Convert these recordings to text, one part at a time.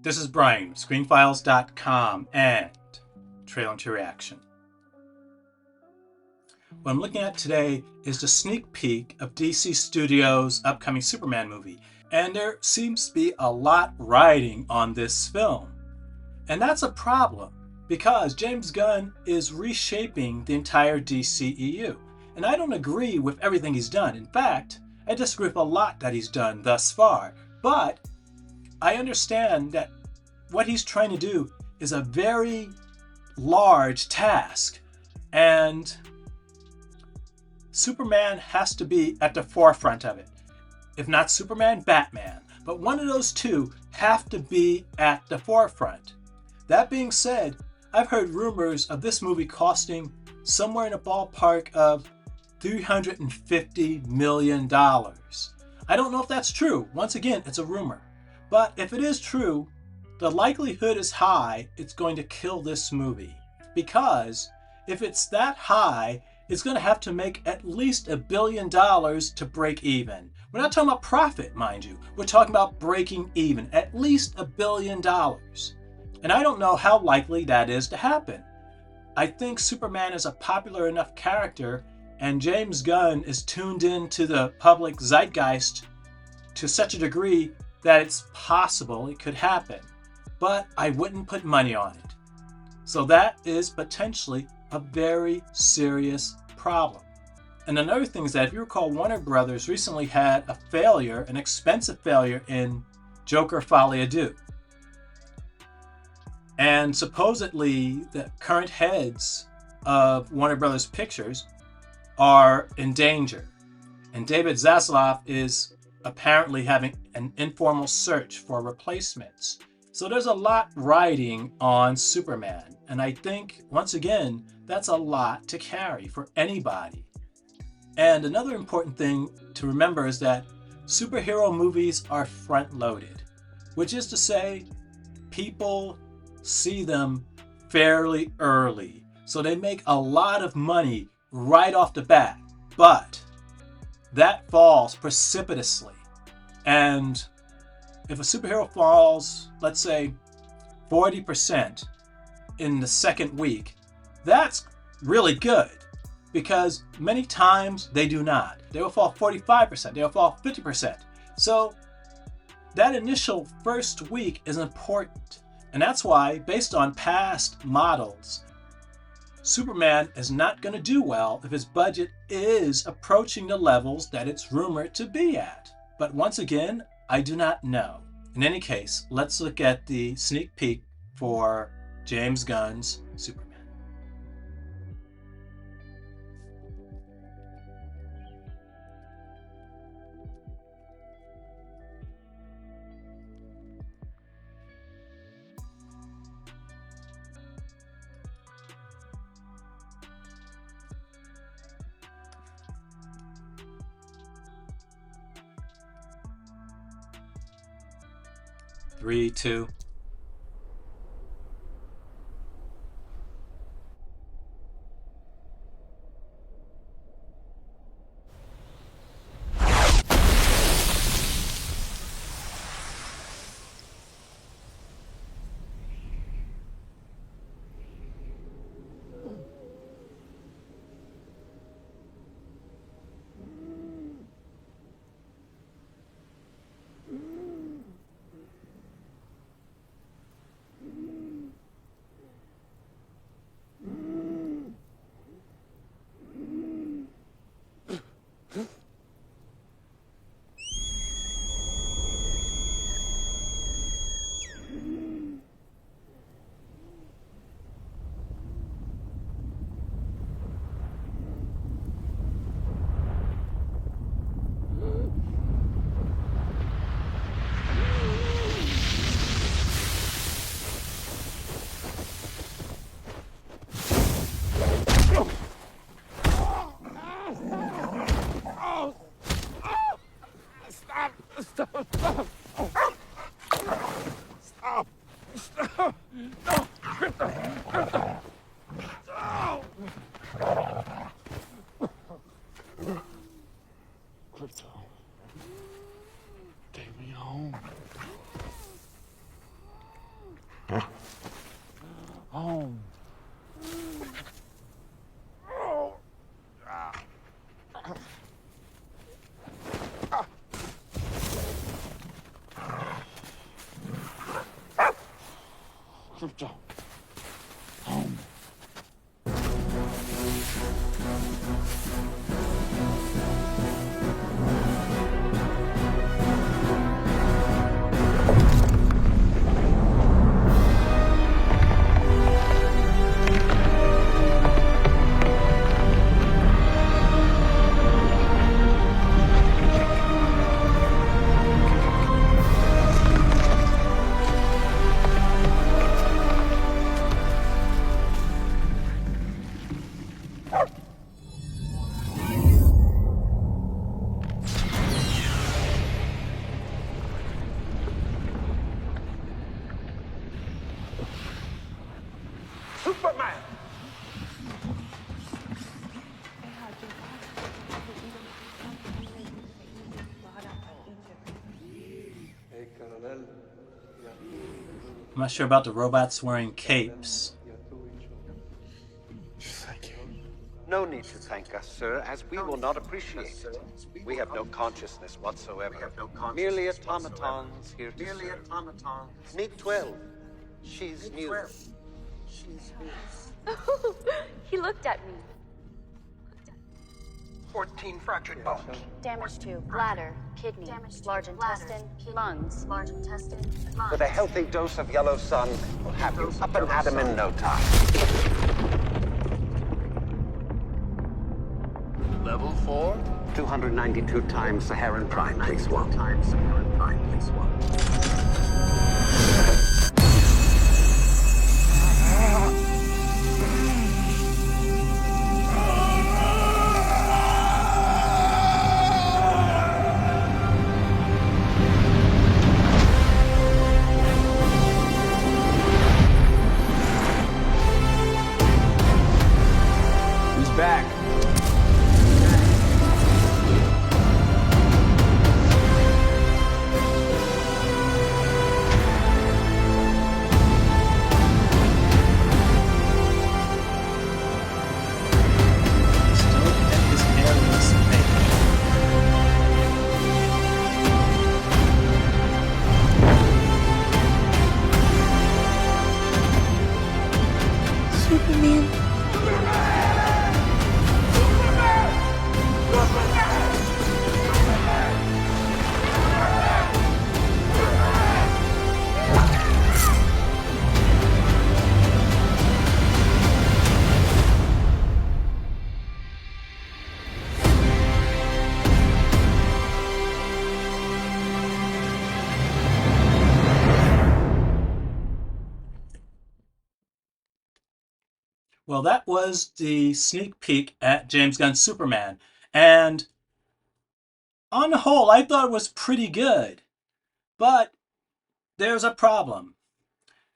This is Brian, screenfiles.com and Trail into Reaction. What I'm looking at today is the sneak peek of DC Studios' upcoming Superman movie, and there seems to be a lot riding on this film. And that's a problem, because James Gunn is reshaping the entire DCEU, and I don't agree with everything he's done. In fact, I disagree with a lot that he's done thus far, but I understand that what he's trying to do is a very large task, and Superman has to be at the forefront of it. If not Superman, Batman. But one of those two have to be at the forefront. That being said, I've heard rumors of this movie costing somewhere in the ballpark of $350 million. I don't know if that's true. Once again, it's a rumor. But if it is true, the likelihood is high it's going to kill this movie. Because if it's that high, it's going to have to make at least $1 billion to break even. We're not talking about profit, mind you. We're talking about breaking even, at least $1 billion. And I don't know how likely that is to happen. I think Superman is a popular enough character, and James Gunn is tuned into the public zeitgeist to such a degree that it's possible it could happen. But I wouldn't put money on it. So that is potentially a very serious problem. And another thing is that if you recall, Warner Brothers recently had a failure, an expensive failure in Joker Folie à Deux. And supposedly the current heads of Warner Brothers Pictures are in danger. And David Zaslav is apparently having an informal search for replacements. So there's a lot riding on Superman. And I think, once again, that's a lot to carry for anybody. And another important thing to remember is that superhero movies are front-loaded, which is to say, people see them fairly early. So they make a lot of money right off the bat. But that falls precipitously. And if a superhero falls, let's say, 40% in the second week, that's really good, because many times they do not. They will fall 45%, they will fall 50%. So that initial first week is important. And that's why, based on past models, Superman is not going to do well if his budget is approaching the levels that it's rumored to be at. But once again, I do not know. In any case, let's look at the sneak peek for James Gunn's Superman. Three, two. Crypto. Home. Superman! I'm not sure about the robots wearing capes. Thank you. No need to thank us, sir, as we will not appreciate it. We have no consciousness whatsoever. Merely automatons here to serve. Meet 12. She's new. He looked at me. 14 fractured bones. Damage to bladder, kidney, large intestine, lungs. With a healthy dose of yellow sun, we'll have you up and at 'em in no time. Level 4? 292 times Saharan Prime, please one. Who's back? Still get his hairless face. Superman. Well, that was the sneak peek at James Gunn's Superman. And on the whole, I thought it was pretty good. But there's a problem.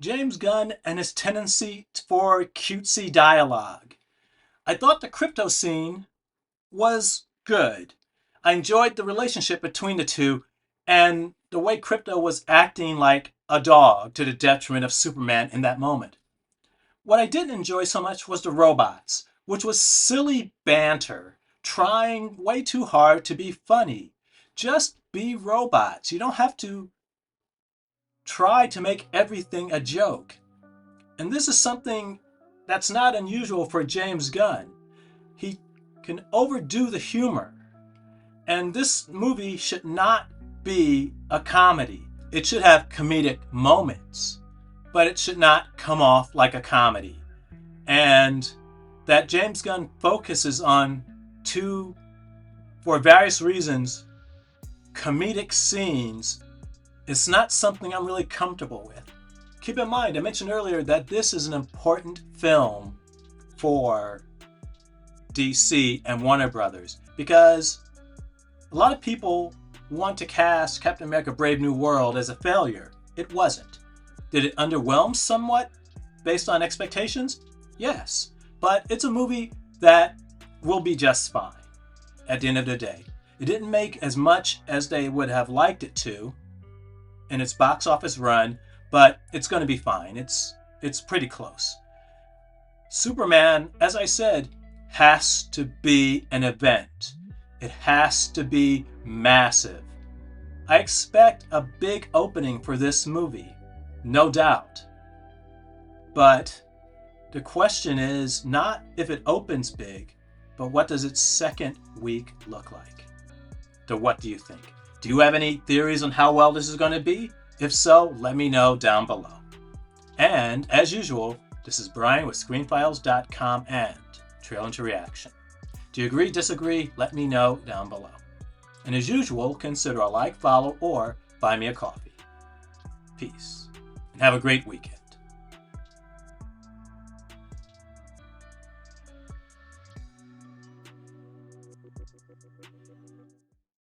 James Gunn and his tendency for cutesy dialogue. I thought the crypto scene was good. I enjoyed the relationship between the two and the way Crypto was acting like a dog to the detriment of Superman in that moment. What I didn't enjoy so much was the robots, which was silly banter, trying way too hard to be funny. Just be robots. You don't have to try to make everything a joke. And this is something that's not unusual for James Gunn. He can overdo the humor. And this movie should not be a comedy. It should have comedic moments, but it should not come off like a comedy. And that James Gunn focuses on two, for various reasons, comedic scenes is not something I'm really comfortable with. Keep in mind, I mentioned earlier that this is an important film for DC and Warner Brothers because a lot of people want to cast Captain America Brave New World as a failure. It wasn't. Did it underwhelm somewhat based on expectations? Yes. But it's a movie that will be just fine at the end of the day. It didn't make as much as they would have liked it to in its box office run, but it's going to be fine. It's pretty close. Superman, as I said, has to be an event. It has to be massive. I expect a big opening for this movie, no doubt. But the question is not if it opens big, but what does its second week look like? So what do you think? Do you have any theories on how well this is going to be? If so, let me know down below. And as usual, this is Brian with ScreenFiles.com and Trail into Reaction. Do you agree, disagree? Let me know down below. And as usual, consider a like, follow, or buy me a coffee. Peace. And have a great weekend.